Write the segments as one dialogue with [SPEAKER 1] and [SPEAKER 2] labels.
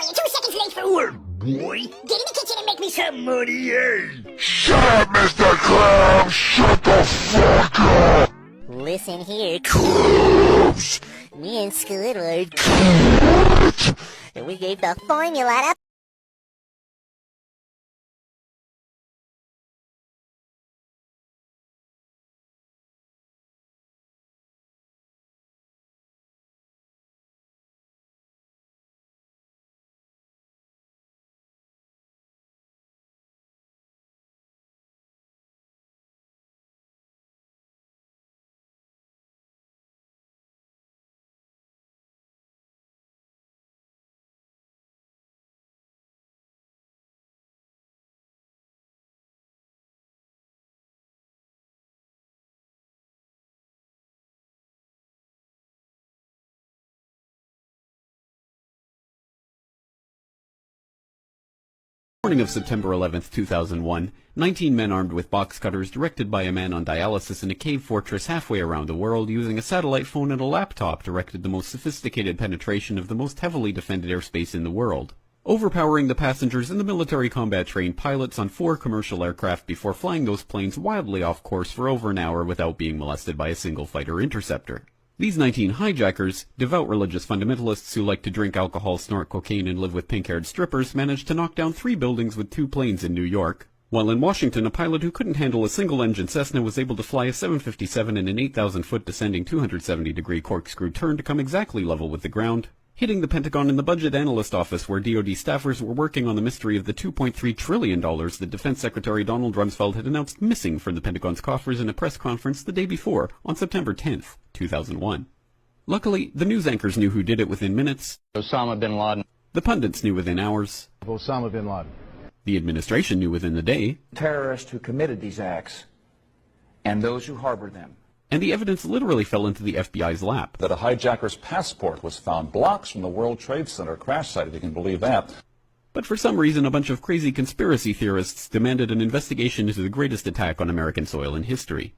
[SPEAKER 1] you're 2 seconds late for work, boy. Get in the kitchen and make me some money, eh?
[SPEAKER 2] Shut up, Mr. Krabs! Shut the fuck up!
[SPEAKER 3] Listen here,
[SPEAKER 2] Krabs!
[SPEAKER 3] me and Squidward, we gave the formula to
[SPEAKER 4] Morning of September 11th, 2001, 19 men armed with box cutters directed by a man on dialysis in a cave fortress halfway around the world using a satellite phone and a laptop directed the most sophisticated penetration of the most heavily defended airspace in the world, overpowering the passengers and the military combat-trained pilots on 4 commercial aircraft before flying those planes wildly off course for over an hour without being molested by a single fighter interceptor. These 19 hijackers, devout religious fundamentalists who like to drink alcohol, snort cocaine, and live with pink-haired strippers, managed to knock down 3 buildings with 2 planes in New York, while in Washington a pilot who couldn't handle a single-engine Cessna was able to fly a 757 in an 8,000-foot descending 270-degree corkscrew turn to come exactly level with the ground, hitting the Pentagon in the budget analyst office where DoD staffers were working on the mystery of the $2.3 trillion that Defense Secretary Donald Rumsfeld had announced missing from the Pentagon's coffers in a press conference the day before, on September 10th, 2001. Luckily, the news anchors knew who did it within minutes.
[SPEAKER 5] Osama bin Laden.
[SPEAKER 4] The pundits knew within hours.
[SPEAKER 6] Osama bin Laden.
[SPEAKER 4] The administration knew within the day.
[SPEAKER 7] Terrorists who committed these acts and those who harbored them.
[SPEAKER 4] And the evidence literally fell into the FBI's lap.
[SPEAKER 8] That a hijacker's passport was found blocks from the World Trade Center crash site, if you can believe that.
[SPEAKER 4] But for some reason, a bunch of crazy conspiracy theorists demanded an investigation into the greatest attack on American soil in history.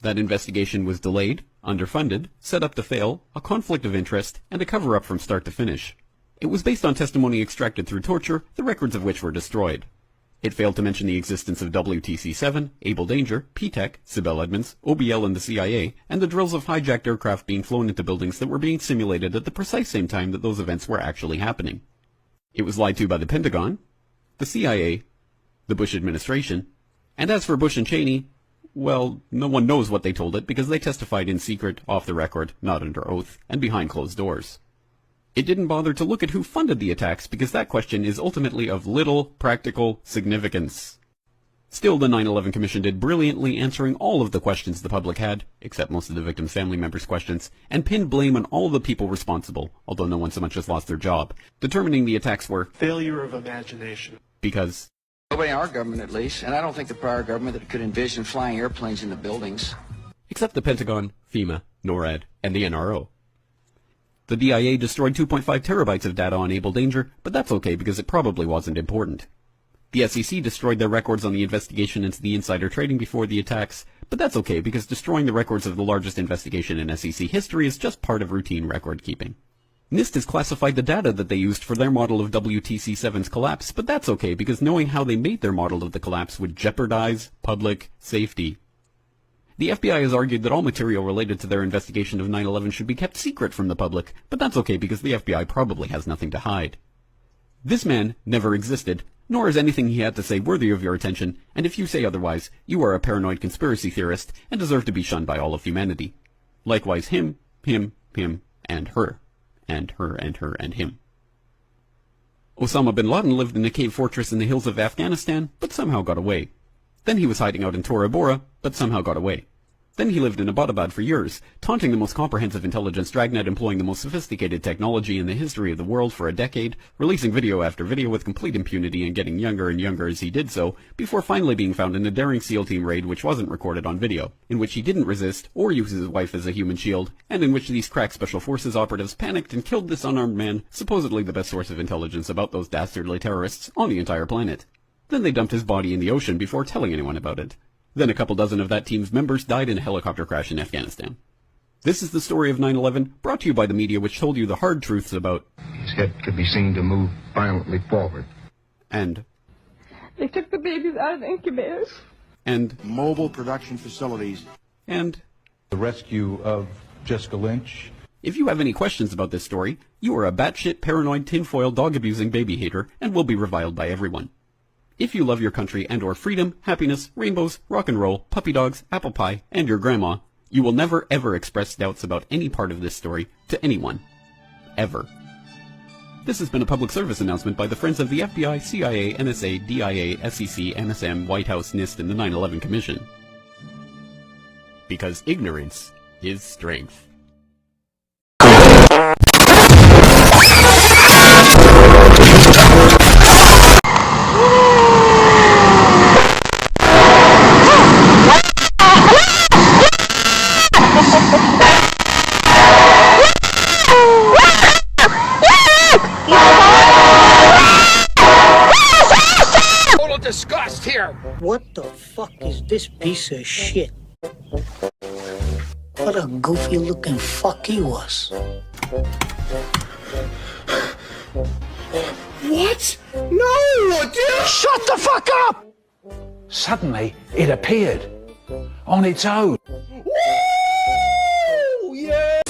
[SPEAKER 4] That investigation was delayed, underfunded, set up to fail, a conflict of interest, and a cover-up from start to finish. It was based on testimony extracted through torture, the records of which were destroyed. It failed to mention the existence of WTC-7, Able Danger, P-TECH, Sibel Edmonds, OBL and the CIA, and the drills of hijacked aircraft being flown into buildings that were being simulated at the precise same time that those events were actually happening. It was lied to by the Pentagon, the CIA, the Bush administration, and as for Bush and Cheney, well, no one knows what they told it because they testified in secret, off the record, not under oath, and behind closed doors. It didn't bother to look at who funded the attacks because that question is ultimately of little practical significance. Still, the 9/11 Commission did brilliantly answering all of the questions the public had, except most of the victims' family members' questions, and pinned blame on all the people responsible, although no one so much as lost their job, determining the attacks were
[SPEAKER 9] failure of imagination.
[SPEAKER 4] Because
[SPEAKER 7] Nobody in our government, at least, and I don't think the prior government that could envision flying airplanes into buildings.
[SPEAKER 4] Except the Pentagon, FEMA, NORAD, and the NRO. The DIA destroyed 2.5 terabytes of data on Able Danger, but that's okay because it probably wasn't important. The SEC destroyed their records on the investigation into the insider trading before the attacks, but that's okay because destroying the records of the largest investigation in SEC history is just part of routine record keeping. NIST has classified the data that they used for their model of WTC-7's collapse, but that's okay because knowing how they made their model of the collapse would jeopardize public safety. The FBI has argued that all material related to their investigation of 9/11 should be kept secret from the public, but that's okay because the FBI probably has nothing to hide. This man never existed, nor is anything he had to say worthy of your attention, and if you say otherwise, you are a paranoid conspiracy theorist and deserve to be shunned by all of humanity. Likewise him, and her. And her, and her, and him. Osama bin Laden lived in a cave fortress in the hills of Afghanistan, but somehow got away. Then he was hiding out in Tora Bora, but somehow got away. Then he lived in Abbottabad for years, taunting the most comprehensive intelligence dragnet employing the most sophisticated technology in the history of the world for a decade, releasing video after video with complete impunity and getting younger and younger as he did so, before finally being found in a daring SEAL team raid which wasn't recorded on video, in which he didn't resist or use his wife as a human shield, and in which these crack special forces operatives panicked and killed this unarmed man, supposedly the best source of intelligence about those dastardly terrorists on the entire planet. Then they dumped his body in the ocean before telling anyone about it. Then a couple dozen of that team's members died in a helicopter crash in Afghanistan. This is the story of 9/11, brought to you by the media which told you the hard truths about...
[SPEAKER 5] His head could be seen to move violently forward.
[SPEAKER 4] And...
[SPEAKER 6] They took the babies out of the incubators.
[SPEAKER 4] And...
[SPEAKER 10] Mobile production facilities.
[SPEAKER 4] And...
[SPEAKER 11] The rescue of Jessica Lynch.
[SPEAKER 4] If you have any questions about this story, you are a batshit paranoid tinfoil dog-abusing baby hater and will be reviled by everyone. If you love your country and or freedom, happiness, rainbows, rock and roll, puppy dogs, apple pie, and your grandma, you will never ever express doubts about any part of this story to anyone. Ever. This has been a public service announcement by the Friends of the FBI, CIA, NSA, DIA, SEC, NSM, White House, NIST, and the 9/11 Commission. Because ignorance is strength.
[SPEAKER 1] Total disgust here.
[SPEAKER 12] What the fuck is this piece of shit? What a goofy looking fuck he was.
[SPEAKER 1] What? No, dude!
[SPEAKER 10] Shut the fuck up!
[SPEAKER 11] Suddenly, it appeared on its own.
[SPEAKER 1] Woo! Yeah!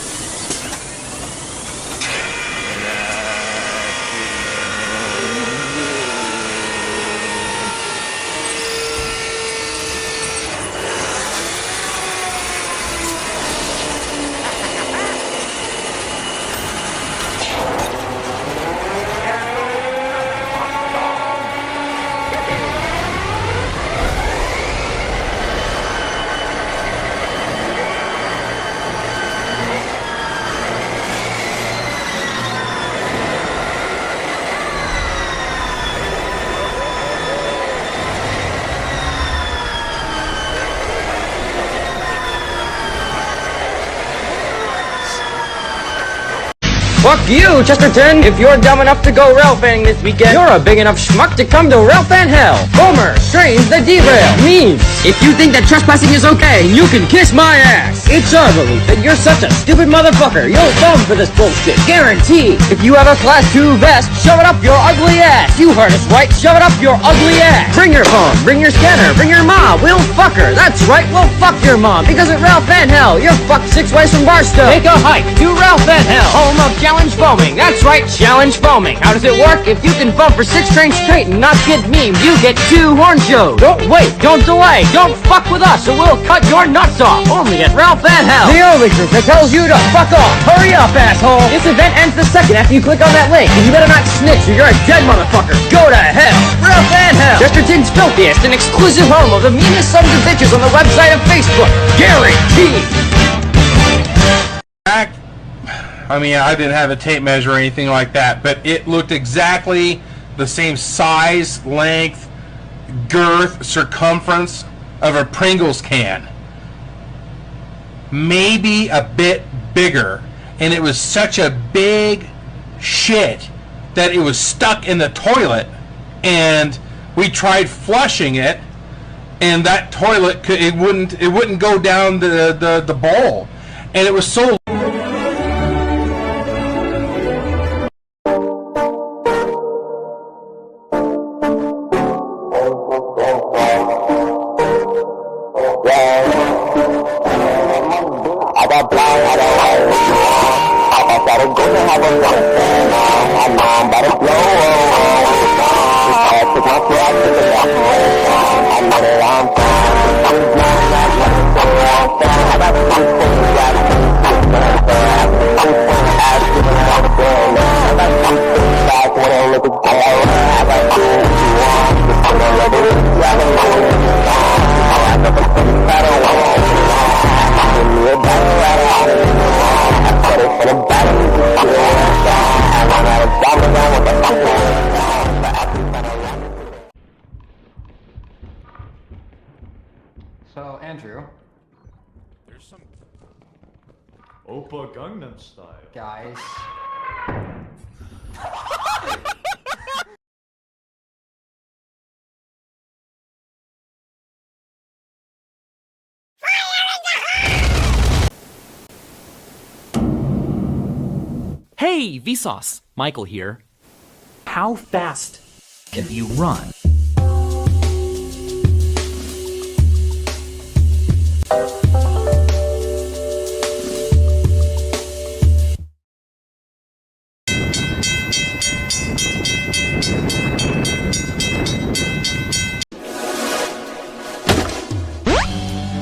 [SPEAKER 13] Fuck you, Chesterton! If you're dumb enough to go railfanning this weekend, you're a big enough schmuck to come to Railfan Hell! Homer, trains that derail! Mean! If you think that trespassing is okay, you can kiss my ass! It's our belief that you're such a stupid motherfucker, you'll fall for this bullshit! Guaranteed! If you have a class 2 vest, shove it up your ugly ass! You heard us right, shove it up your ugly ass! Bring your phone, bring your scanner, bring your mom, we'll fuck her! That's right, we'll fuck your mom! Because at Railfan Hell, you're fucked 6 ways from Barstow! Take a hike to Railfan Hell, home of Challenge Foaming. That's right, Challenge Foaming. How does it work? If you can foam for 6 trains straight and not get memed, you get 2 horn shows. Don't wait, don't delay, don't fuck with us or we'll cut your nuts off. Only at Ralph Van Hell, the only group that tells you to fuck off. Hurry up, asshole. This event ends the second after you click on that link, and you better not snitch or you're a dead motherfucker. Go to hell. Ralph Van Hell, Chesterton's filthiest and exclusive home of the meanest sons of bitches on the website of Facebook. Guaranteed.
[SPEAKER 14] I mean, I didn't have a tape measure or anything like that, but it looked exactly the same size, length, girth, circumference of a Pringles can. Maybe a bit bigger. And it was such a big shit that it was stuck in the toilet. And we tried flushing it, and that toilet it wouldn't go down the bowl. And it was so
[SPEAKER 15] So, Andrew. There's some Oppa Gangnam Style. Guys.
[SPEAKER 16] Hey, Vsauce! Michael here. How fast can you run?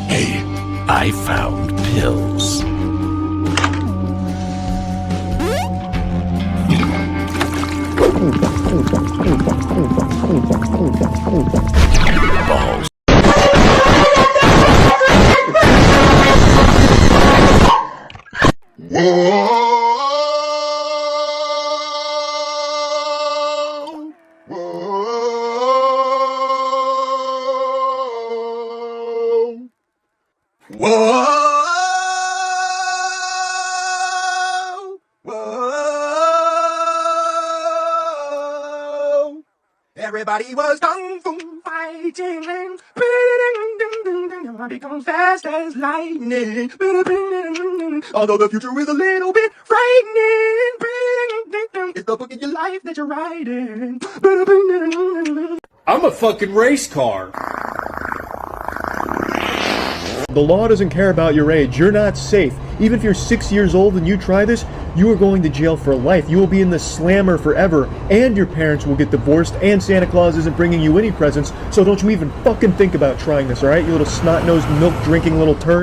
[SPEAKER 2] Hey, I found pills. Balls.
[SPEAKER 10] Everybody was kung fu fighting, become fast as lightning. Although the future is a little bit frightening, it's the book of your life that you're writing.
[SPEAKER 9] I'm a fucking race car.
[SPEAKER 17] The law doesn't care about your age. You're not safe. Even if you're 6 years old and you try this, you are going to jail for life. You will be in the slammer forever, and your parents will get divorced, and Santa Claus isn't bringing you any presents, so don't you even fucking think about trying this, alright? You little snot-nosed, milk-drinking little turd.